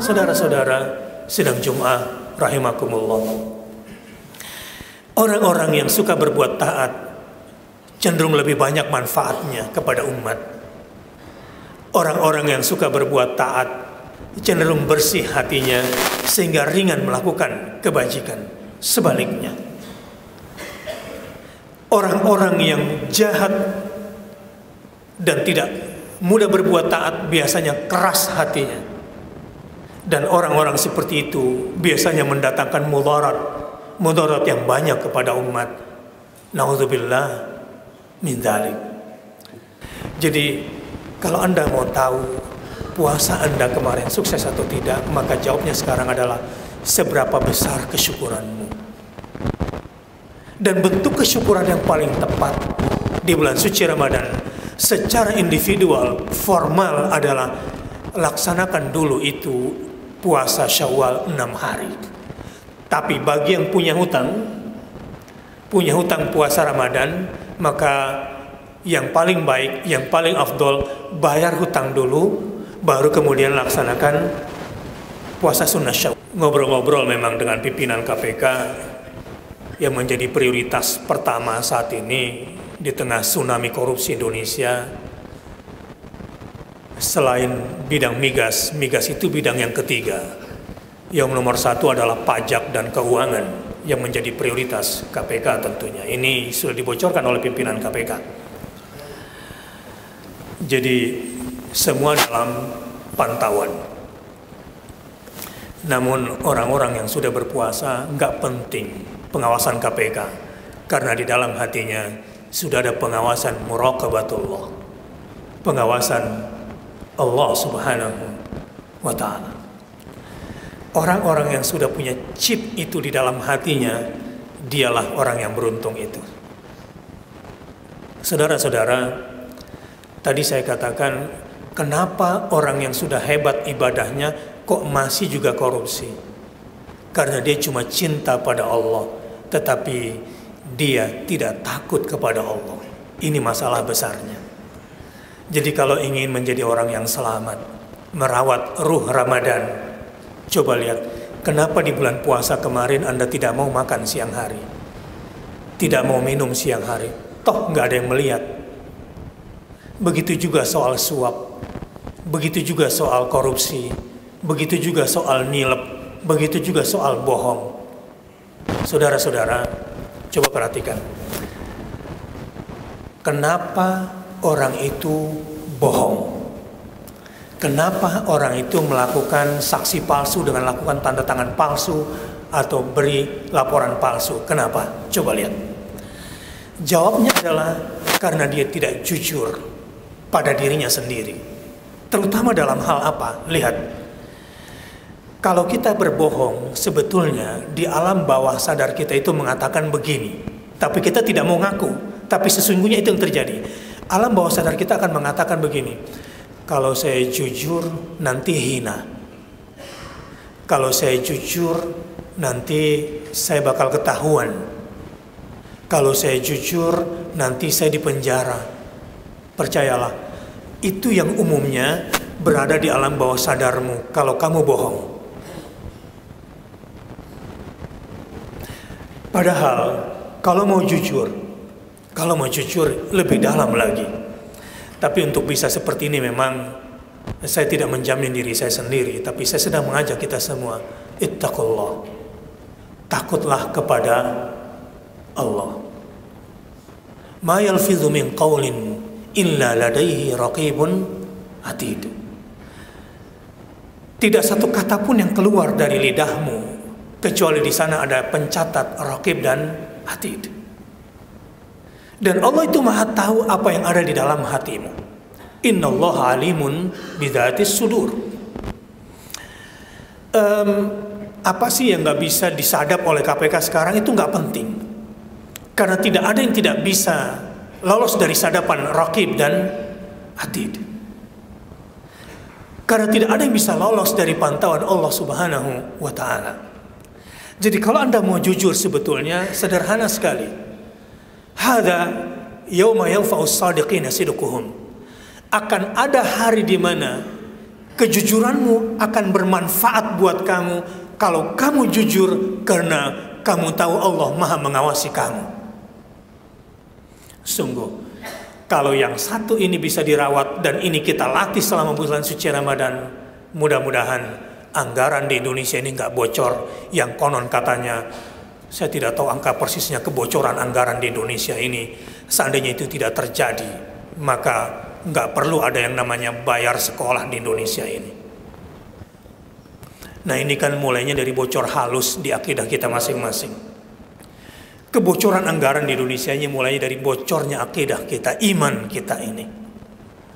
Saudara-saudara sidang Jum'ah rahimakumullah, orang-orang yang suka berbuat taat cenderung lebih banyak manfaatnya kepada umat. Orang-orang yang suka berbuat taat cenderung bersih hatinya sehingga ringan melakukan kebajikan. Sebaliknya, orang-orang yang jahat dan tidak mudah berbuat taat biasanya keras hatinya. Dan orang-orang seperti itu biasanya mendatangkan mudarat yang banyak kepada umat. Na'udzubillah min dzalik. Jadi kalau Anda mau tahu puasa Anda kemarin sukses atau tidak, maka jawabnya sekarang adalah seberapa besar kesyukuranmu. Dan bentuk kesyukuran yang paling tepat di bulan suci Ramadan secara individual, formal adalah laksanakan dulu itu puasa Syawal 6 hari. Tapi bagi yang punya hutang puasa Ramadan, maka yang paling baik, yang paling afdol, bayar hutang dulu, baru kemudian laksanakan puasa sunnah Syawal. Ngobrol-ngobrol memang dengan pimpinan KPK yang menjadi prioritas pertama saat ini di tengah tsunami korupsi Indonesia. Selain bidang migas itu bidang yang ketiga. Yang nomor satu adalah pajak dan keuangan yang menjadi prioritas KPK tentunya. Ini sudah dibocorkan oleh pimpinan KPK. Jadi semua dalam pantauan. Namun orang-orang yang sudah berpuasa nggak penting pengawasan KPK, karena di dalam hatinya sudah ada pengawasan muraqabatullah, pengawasan Allah Subhanahu wa ta'ala. Orang-orang yang sudah punya chip itu di dalam hatinya, dialah orang yang beruntung itu. Saudara-saudara, tadi saya katakan, kenapa orang yang sudah hebat ibadahnya kok masih juga korupsi? Karena dia cuma cinta pada Allah, tetapi dia tidak takut kepada Allah. Ini masalah besarnya. Jadi kalau ingin menjadi orang yang selamat, merawat ruh Ramadan, coba lihat, kenapa di bulan puasa kemarin Anda tidak mau makan siang hari, tidak mau minum siang hari, toh nggak ada yang melihat. Begitu juga soal suap, begitu juga soal korupsi, begitu juga soal nilep, begitu juga soal bohong. Saudara-saudara, coba perhatikan, kenapa orang itu bohong? Kenapa orang itu melakukan saksi palsu dengan lakukan tanda tangan palsu atau beri laporan palsu? Kenapa? Coba lihat. Jawabnya adalah karena dia tidak jujur pada dirinya sendiri. Terutama dalam hal apa? Lihat. Kalau kita berbohong, sebetulnya di alam bawah sadar kita itu mengatakan begini. Tapi kita tidak mau ngaku. Tapi sesungguhnya itu yang terjadi. Alam bawah sadar kita akan mengatakan begini, kalau saya jujur nanti hina, kalau saya jujur nanti saya bakal ketahuan, kalau saya jujur nanti saya dipenjara. Percayalah, itu yang umumnya berada di alam bawah sadarmu kalau kamu bohong. Padahal kalau mau jujur lebih dalam lagi. Tapi untuk bisa seperti ini memang saya tidak menjamin diri saya sendiri, tapi saya sedang mengajak kita semua, ittaqullah, takutlah kepada Allah. Ma yalfidhu min qawlin illa ladaihi raqibun atid. Tidak satu kata pun yang keluar dari lidahmu kecuali di sana ada pencatat raqib dan atid. Dan Allah itu maha tahu apa yang ada di dalam hatimu. Innallaha alimun bidzatis sudur. Apa sih yang nggak bisa disadap oleh KPK sekarang itu nggak penting. Karena tidak ada yang tidak bisa lolos dari sadapan raqib dan atid. Karena tidak ada yang bisa lolos dari pantauan Allah Subhanahu wa ta'ala. Jadi kalau Anda mau jujur sebetulnya sederhana sekali. Hada yauma yanfa'us shadiqina sidquhum. Akan ada hari di mana Kejujuranmu akan bermanfaat buat kamu kalau kamu jujur, karena kamu tahu Allah Maha mengawasi kamu. Sungguh, kalau yang satu ini bisa dirawat dan ini kita latih selama bulan suci Ramadan, mudah-mudahan anggaran di Indonesia ini nggak bocor. Yang konon katanya, saya tidak tahu angka persisnya kebocoran anggaran di Indonesia ini. Seandainya itu tidak terjadi, maka nggak perlu ada yang namanya bayar sekolah di Indonesia ini. Nah, ini kan mulainya dari bocor halus di akidah kita masing-masing. Kebocoran anggaran di Indonesia ini mulainya dari bocornya akidah kita, iman kita ini.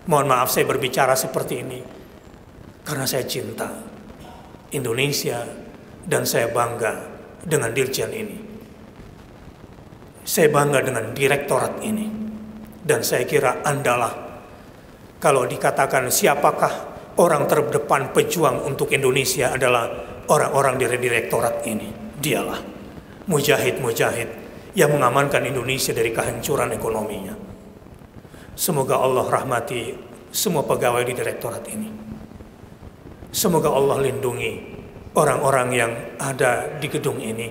Mohon maaf saya berbicara seperti ini karena saya cinta Indonesia dan saya bangga dengan Dirjen ini. Saya bangga dengan direktorat ini. Dan saya kira andalah, kalau dikatakan siapakah orang terdepan pejuang untuk Indonesia, adalah orang-orang dari direktorat ini. Dialah mujahid-mujahid yang mengamankan Indonesia dari kehancuran ekonominya. Semoga Allah rahmati semua pegawai di direktorat ini. Semoga Allah lindungi orang-orang yang ada di gedung ini.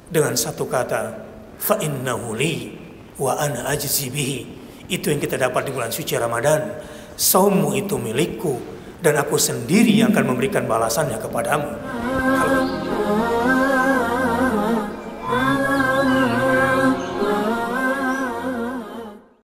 Dengan satu kata, fa innahu li wa ana ajzi bihi. Itu yang kita dapat di bulan suci Ramadan. Saummu itu milikku dan aku sendiri yang akan memberikan balasannya kepadamu. Kalau